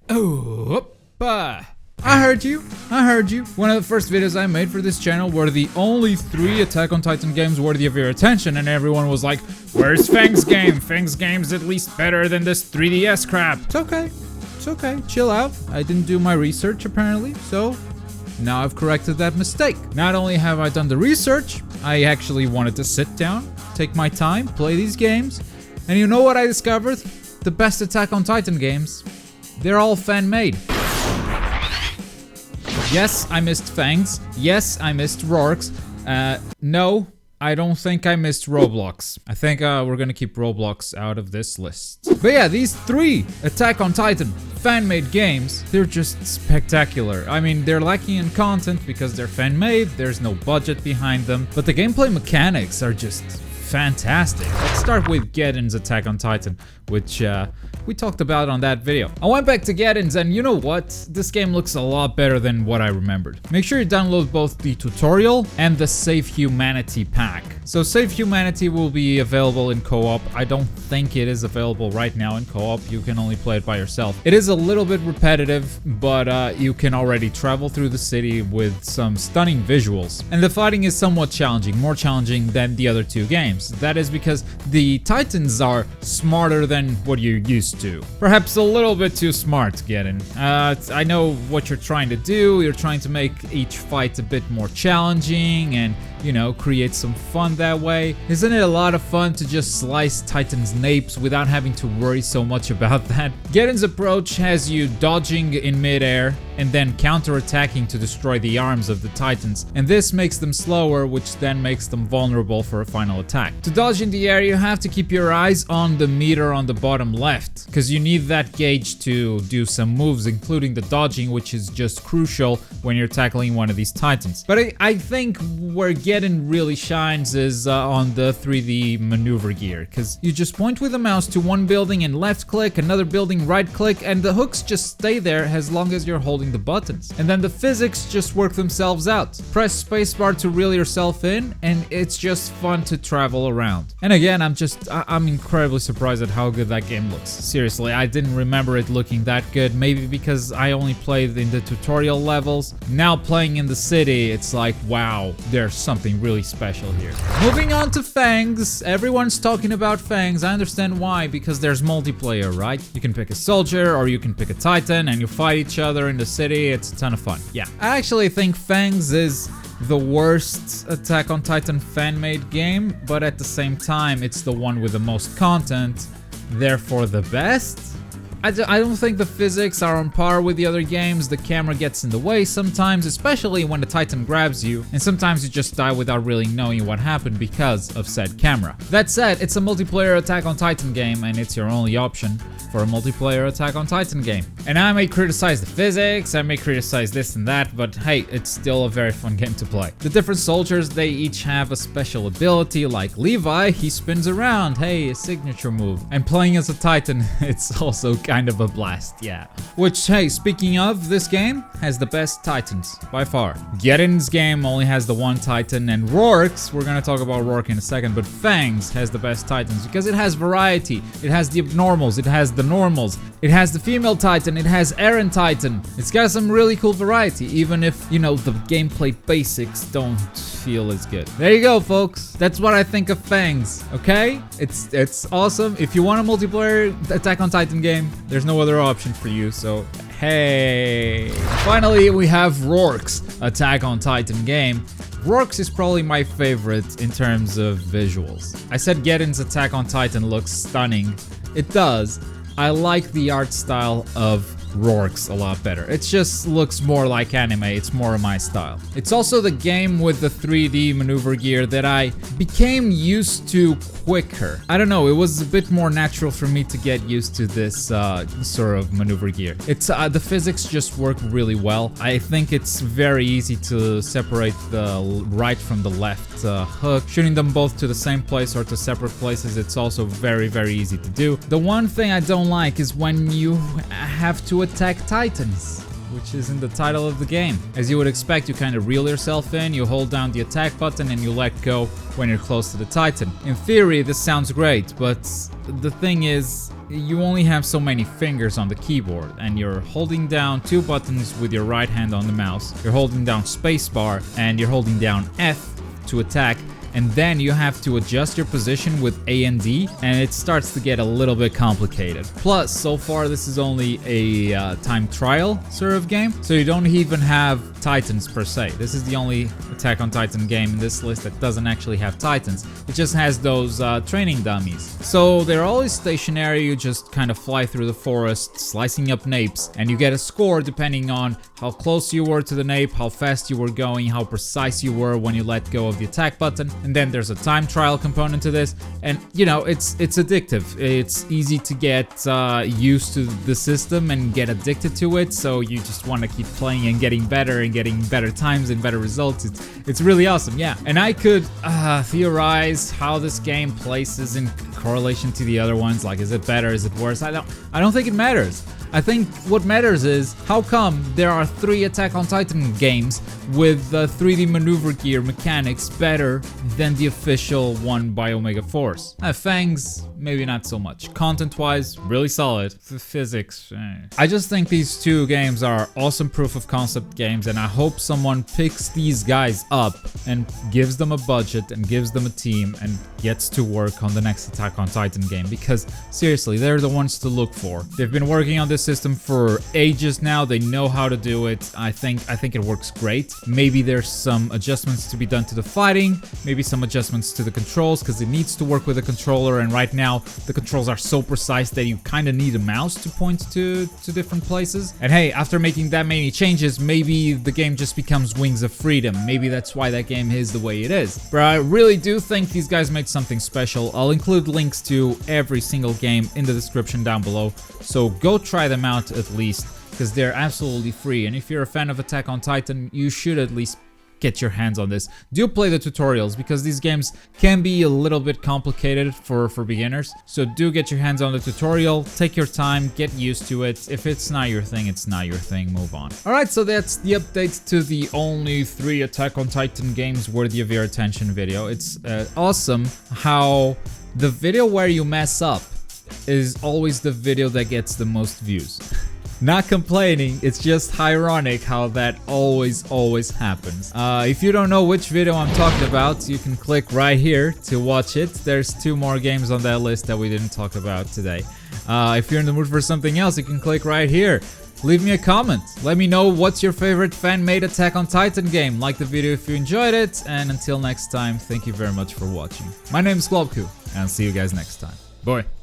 Oh, I heard you. One of the first videos I made for this channel were the only 3 Attack on Titan games worthy of your attention, and everyone was like, where's Fang's game? Fang's game's at least better than this 3DS crap. It's okay, chill out. I didn't do my research apparently, so now I've corrected that mistake. Not only have I done the research, I actually wanted to sit down, take my time, play these games, and you know what I discovered? The best Attack on Titan games, they're all fan-made. Yes, I missed Fangs. Yes, I missed Rourke's. No, I don't think I missed Roblox. I think we're gonna keep Roblox out of this list. But yeah, these 3 Attack on Titan fan-made games, they're just spectacular. I mean, they're lacking in content because they're fan-made, there's no budget behind them, but the gameplay mechanics are just fantastic. Let's start with Geddon's Attack on Titan, which we talked about on that video. I went back to Geddon's and you know what? This game looks a lot better than what I remembered. Make sure you download both the tutorial and the Save Humanity pack. So Save Humanity will be available in co-op. I don't think it is available right now in co-op. You can only play it by yourself. It is a little bit repetitive, but you can already travel through the city with some stunning visuals. And the fighting is somewhat challenging, more challenging than the other 2 games. That is because the Titans are smarter than what you're used to. Perhaps a little bit too smart, Geddon. I know what you're trying to do. You're trying to make each fight a bit more challenging and, you know, create some fun that way. Isn't it a lot of fun to just slice Titans' napes without having to worry so much about that? Geddon's approach has you dodging in midair and then counter-attacking to destroy the arms of the Titans, and this makes them slower, which then makes them vulnerable for a final attack. To dodge in the air, you have to keep your eyes on the meter on the bottom left, because you need that gauge to do some moves, including the dodging, which is just crucial when you're tackling one of these Titans. But I think where Geddon really shines is on the 3D maneuver gear, because you just point with the mouse to one building and left click, another building right click, and the hooks just stay there as long as you're holding the buttons. And then the physics just work themselves out. Press spacebar to reel yourself in, and it's just fun to travel around. And again, I'm incredibly surprised at how good that game looks. Seriously, I didn't remember it looking that good, maybe because I only played in the tutorial levels. Now playing in the city, it's like, wow, there's something really special here. Moving on to Fangs. Everyone's talking about Fangs. I understand why, because there's multiplayer, right? You can pick a soldier or you can pick a Titan and you fight each other in the city. It's a ton of fun. Yeah, I actually think Fangs is the worst Attack on Titan fan-made game, but at the same time, it's the one with the most content, therefore the best. I don't think the physics are on par with the other games. The camera gets in the way sometimes, especially when the Titan grabs you, and sometimes you just die without really knowing what happened because of said camera. That said, it's a multiplayer Attack on Titan game, and it's your only option for a multiplayer Attack on Titan game. And I may criticize the physics, I may criticize this and that, but hey, it's still a very fun game to play. The different soldiers, they each have a special ability, like Levi, he spins around, hey, a signature move. And playing as a Titan, it's also kind of a blast, yeah. Which, hey, speaking of, this game has the best Titans, by far. Geddon's game only has the one Titan, and Rourke's, we're gonna talk about Rourke in a second, but Fangs has the best Titans because it has variety. It has the abnormals, it has the normals, it has the female Titan, it has Eren Titan. It's got some really cool variety, even if, you know, the gameplay basics don't feel as good. There you go, folks. That's what I think of Fangs, okay? It's awesome. If you want a multiplayer Attack on Titan game, there's no other option for you, so hey. Finally, we have Rourke's Attack on Titan game. Rourke's is probably my favorite in terms of visuals. I said Geddon's Attack on Titan looks stunning. It does. I like the art style of Rourke's a lot better. It just looks more like anime, it's more my style. It's also the game with the 3D maneuver gear that I became used to quicker. I don't know, it was a bit more natural for me to get used to this sort of maneuver gear. It's the physics just work really well. I think it's very easy to separate the right from the left hook. Shooting them both to the same place or to separate places, it's also very, very easy to do. The one thing I don't like is when you have to attack Titans, which is in the title of the game. As you would expect, you kind of reel yourself in, you hold down the attack button and you let go when you're close to the Titan. In theory, this sounds great, but the thing is, you only have so many fingers on the keyboard, and you're holding down 2 buttons with your right hand on the mouse. You're holding down spacebar, and you're holding down F to attack. And then you have to adjust your position with A and D, and it starts to get a little bit complicated. Plus, so far this is only a time trial sort of game, so you don't even have Titans per se. This is the only Attack on Titan game in this list that doesn't actually have Titans. It just has those training dummies. So they're always stationary, you just kind of fly through the forest, slicing up napes, and you get a score depending on how close you were to the nape, how fast you were going, how precise you were when you let go of the attack button. And then there's a time trial component to this, and you know, it's addictive. It's easy to get used to the system and get addicted to it, so you just want to keep playing and getting better times and better results. It's really awesome, yeah. And I could theorize how this game places in correlation to the other ones. Like, is it better? Is it worse? I don't think it matters. I think what matters is how come there are 3 Attack on Titan games with 3D maneuver gear mechanics better than the official one by Omega Force. Fangs, maybe not so much. Content-wise, really solid. Physics, I just think these 2 games are awesome proof of concept games, and I hope someone picks these guys up and gives them a budget and gives them a team and gets to work on the next Attack on Titan game, because seriously, they're the ones to look for. They've been working on this system for ages now. They know how to do it. I think it works great. Maybe there's some adjustments to be done to the fighting, maybe some adjustments to the controls, because it needs to work with a controller, and right now the controls are so precise that you kind of need a mouse to point to different places. And hey, after making that many changes, maybe the game just becomes Wings of Freedom. Maybe that's why that game is the way it is. But I really do think these guys made something special. I'll include links to every single game in the description down below, so go try them out at least, because they're absolutely free. And if you're a fan of Attack on Titan, you should at least get your hands on this. Do play the tutorials, because these games can be a little bit complicated for beginners. So do get your hands on the tutorial, take your time, get used to it. If it's not your thing, it's not your thing, move on. Alright, so that's the update to the only 3 Attack on Titan games worthy of your attention video. It's awesome how the video where you mess up is always the video that gets the most views. Not complaining, it's just ironic how that always happens. If you don't know which video I'm talking about, you can click right here to watch it. There's 2 more games on that list that we didn't talk about today. If you're in the mood for something else, you can click right here. Leave me a comment. Let me know what's your favorite fan-made Attack on Titan game. Like the video if you enjoyed it, and until next time, thank you very much for watching. My name is Globku, and I'll see you guys next time. Bye.